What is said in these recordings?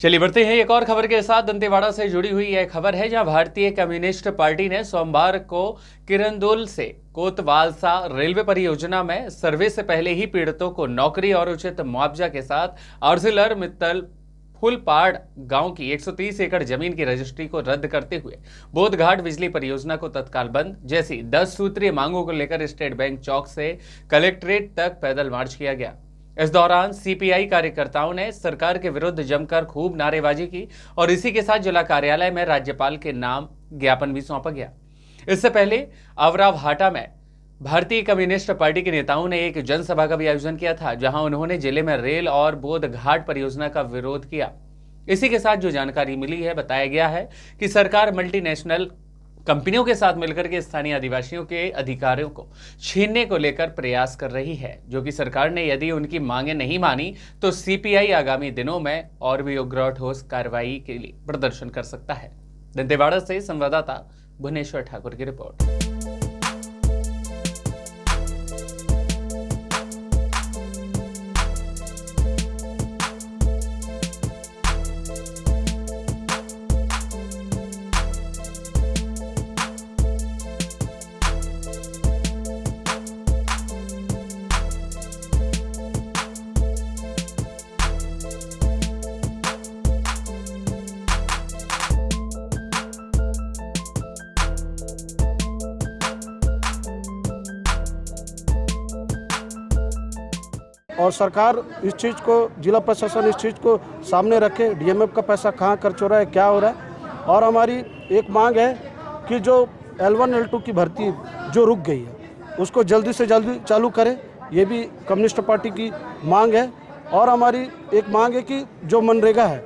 चलिए बढ़ते हैं एक और खबर के साथ। दंतेवाड़ा से जुड़ी हुई यह खबर है, जहां भारतीय कम्युनिस्ट पार्टी ने सोमवार को किरंदुल से कोतवालसा रेलवे परियोजना में सर्वे से पहले ही पीड़ितों को नौकरी और उचित मुआवजा के साथ आर्जिलर मित्तल फुलपाड़ गांव की 130 एकड़ जमीन की रजिस्ट्री को रद्द करते हुए बोधघाट बिजली परियोजना को तत्काल बंद जैसी 10 सूत्रीय मांगों को लेकर स्टेट बैंक चौक से कलेक्ट्रेट तक पैदल मार्च किया गया। इस दौरान सीपीआई कार्यकर्ताओं ने सरकार के विरुद्ध जमकर खूब नारेबाजी की और इसी के साथ जिला कार्यालय में राज्यपाल के नाम ज्ञापन भी सौंपा गया। इससे पहले आवराभाटा में भारतीय कम्युनिस्ट पार्टी के नेताओं ने एक जनसभा का भी आयोजन किया था, जहां उन्होंने जिले में रेल और बोधघाट परियोजना का विरोध किया। इसी के साथ जो जानकारी मिली है, बताया गया है कि सरकार मल्टीनेशनल कंपनियों के साथ मिलकर के स्थानीय आदिवासियों के अधिकारों को छीनने को लेकर प्रयास कर रही है, जो कि सरकार ने यदि उनकी मांगे नहीं मानी तो सीपीआई आगामी दिनों में और भी उग्र और ठोस कार्रवाई के लिए प्रदर्शन कर सकता है। दंतेवाड़ा से संवाददाता भुवनेश्वर ठाकुर की रिपोर्ट। और सरकार इस चीज़ को, जिला प्रशासन इस चीज़ को सामने रखे, डीएमएफ का पैसा कहाँ खर्च हो रहा है, क्या हो रहा है। और हमारी एक मांग है कि जो L1 L2 की भर्ती जो रुक गई है उसको जल्दी से जल्दी चालू करें, ये भी कम्युनिस्ट पार्टी की मांग है। और हमारी एक मांग है कि जो मनरेगा है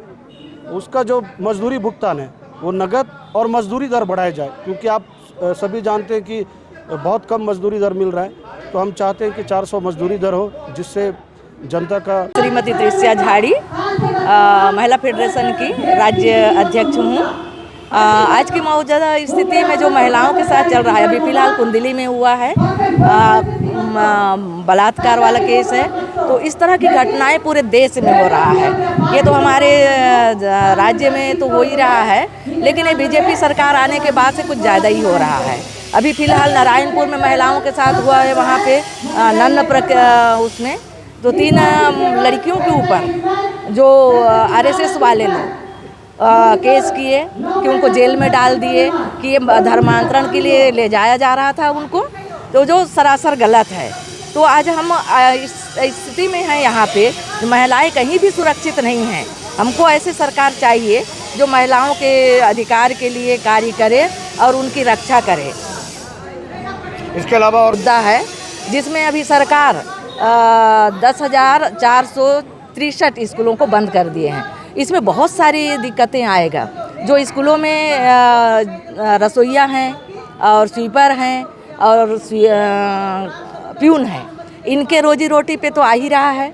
उसका जो मजदूरी भुगतान है वो नगद और मजदूरी दर बढ़ाया जाए, क्योंकि आप सभी जानते हैं कि बहुत कम मजदूरी दर मिल रहा है। तो हम चाहते हैं कि 400 मजदूरी दर हो, जिससे जनता का। श्रीमती त्रिष्या झाड़ी, महिला फेडरेशन की राज्य अध्यक्ष हूँ। आज की मौजूदा स्थिति में जो महिलाओं के साथ चल रहा है, अभी फिलहाल कुंडली में हुआ है बलात्कार वाला केस है, तो इस तरह की घटनाएं पूरे देश में हो रहा है। ये तो हमारे राज्य में तो हो ही रहा है, लेकिन ये बीजेपी सरकार आने के बाद से कुछ ज़्यादा ही हो रहा है। अभी फिलहाल नारायणपुर में महिलाओं के साथ हुआ है, वहाँ पे उसमें तो 3 लड़कियों के ऊपर जो आरएसएस वाले लोग केस किए कि उनको जेल में डाल दिए कि ये धर्मांतरण के लिए ले जाया जा रहा था उनको, तो जो सरासर गलत है। तो आज हम इस स्थिति में हैं यहाँ पे, महिलाएं कहीं भी सुरक्षित नहीं हैं। हमको ऐसी सरकार चाहिए जो महिलाओं के अधिकार के लिए कार्य करे और उनकी रक्षा करे। इसके अलावा और मुद्दा है जिसमें अभी सरकार 10,463 स्कूलों को बंद कर दिए हैं। इसमें बहुत सारी दिक्कतें आएगा। जो स्कूलों में रसोइया हैं और स्वीपर हैं और प्यून हैं, इनके रोजी रोटी पे तो आ ही रहा है।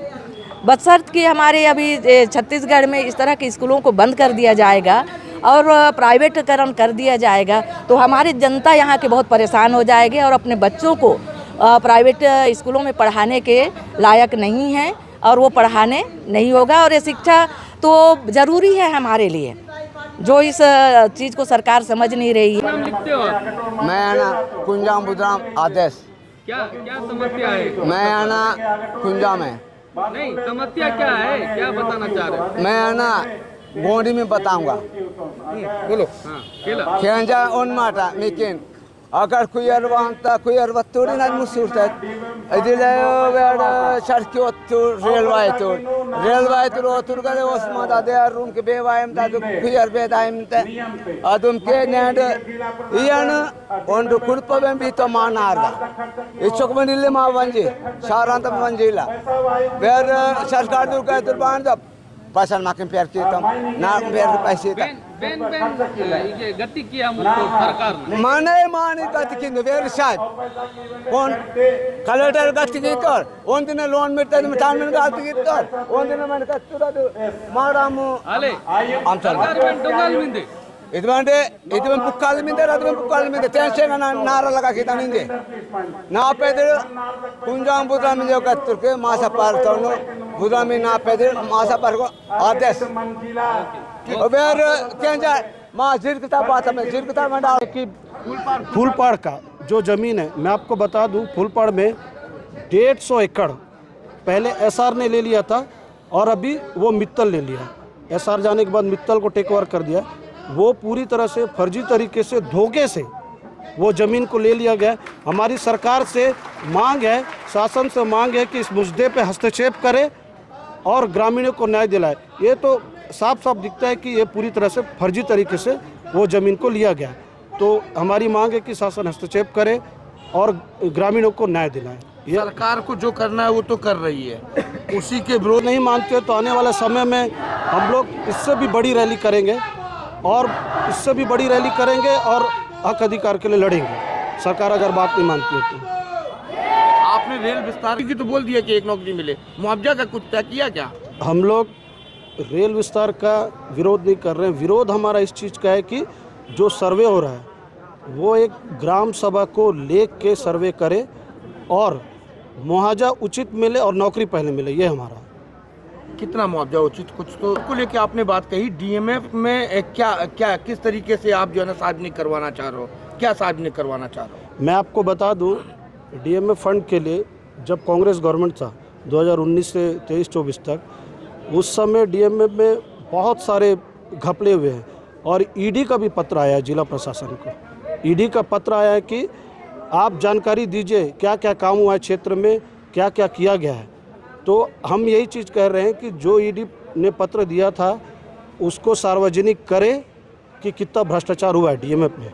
बशर्त कि हमारे अभी छत्तीसगढ़ में इस तरह के स्कूलों को बंद कर दिया जाएगा और प्राइवेटीकरण कर दिया जाएगा, तो हमारी जनता यहाँ के बहुत परेशान हो जाएगी और अपने बच्चों को प्राइवेट स्कूलों में पढ़ाने के लायक नहीं हैं और वो पढ़ाने नहीं होगा। और ये शिक्षा तो ज़रूरी है हमारे लिए, जो इस चीज़ को सरकार समझ नहीं रही है। मैं ना कुंजाम बुधराम आदेश। क्या समस्या है? मैं ना कुंजा में नहीं, समस्या क्या है, क्या बताना चाह रहे हैं? मैं ना गोंडी में बताऊंगा। बोलो। हाँ, खेंजा उन माटा लेकिन अगर कुयर वंता कुयर वत्तोरी ना मुसूरत इदिले वेड सड़कियों तो रेलवे तो ओतुर गले ओस्मा दे रूम के बेवायम ता कुयर बेदायम ते अदुम के नेड इयन ओंड कुड़पबें भी तो मानारगा इचोक बनिले मा वंजी सारांत वंजीला वेर सरकार दु का तुरबान जब पासन माके प्यार के तम ना प्यार के पैसे ता बेन ये गति किया मुझको सरकार ने माने गति की वेर शायद कौन कलेक्टर गति की कर ओन दिन लोन मिलता है मिठान में गति की कर ओन दिन मैंने कत्तुरा मारामु आले हम सरकार में डोंगल मिंदे इधर पुक्काल मिंदे रात में पुक्काल मिंदे टेंशन ना नारा लगा के तानिंदे ना पे कुंजाम बुद्रा में जो कत्तुर के मासा पार तोनो बुरा में ना पैदल मासा पर को आदेश अबेर क्या जाए मां जिरकता बात में जिरकता में डाल कि फूलपाड़ का जो ज़मीन है, मैं आपको बता दूं, फूलपाड़ में 150 एकड़ पहले एसआर ने ले लिया था और अभी वो मित्तल ले लिया। एसआर जाने के बाद मित्तल को टेक ओवर कर दिया। वो पूरी तरह से फर्जी तरीके से धोखे से वो ज़मीन को ले लिया गया। हमारी सरकार से मांग है, शासन से मांग है कि इस मुद्दे पे हस्तक्षेप करे और ग्रामीणों को न्याय दिलाए। ये तो साफ साफ दिखता है कि ये पूरी तरह से फर्जी तरीके से वो ज़मीन को लिया गया। तो हमारी मांग है कि शासन हस्तक्षेप करे और ग्रामीणों को न्याय दिलाए। सरकार को जो करना है वो तो कर रही है, उसी के विरोध नहीं मानते तो आने वाले समय में हम लोग इससे भी बड़ी रैली करेंगे और हक अधिकार के लिए लड़ेंगे। सरकार अगर बात नहीं मानती है तो। आपने रेल विस्तार की तो बोल दिया कि 1 नौकरी मिले, मुआवजा का कुछ तय किया क्या? हम लोग रेल विस्तार का विरोध नहीं कर रहे हैं। विरोध हमारा इस चीज़ का है कि जो सर्वे हो रहा है वो एक ग्राम सभा को लेख के सर्वे करे और मुआवजा उचित मिले और नौकरी पहले मिले, ये हमारा। कितना मुआवजा उचित, कुछ तो को लेके आपने बात कही। डीएमएफ में क्या किस तरीके से आप जो है ना सार्वजनिक करवाना चाह रहे हो, क्या सार्वजनिक करवाना चाह रहे हो? मैं आपको बता दूं, डीएमएफ फंड के लिए जब कांग्रेस गवर्नमेंट था 2019 से 23-24 तक, उस समय डीएमएफ में बहुत सारे घपले हुए हैं और ईडी का भी पत्र आया है जिला प्रशासन को। ईडी का पत्र आया है कि आप जानकारी दीजिए क्या क्या काम हुआ है क्षेत्र में, क्या क्या किया गया है। तो हम यही चीज़ कह रहे हैं कि जो ईडी ने पत्र दिया था उसको सार्वजनिक करे कि कितना भ्रष्टाचार हुआ है डीएमएफ में।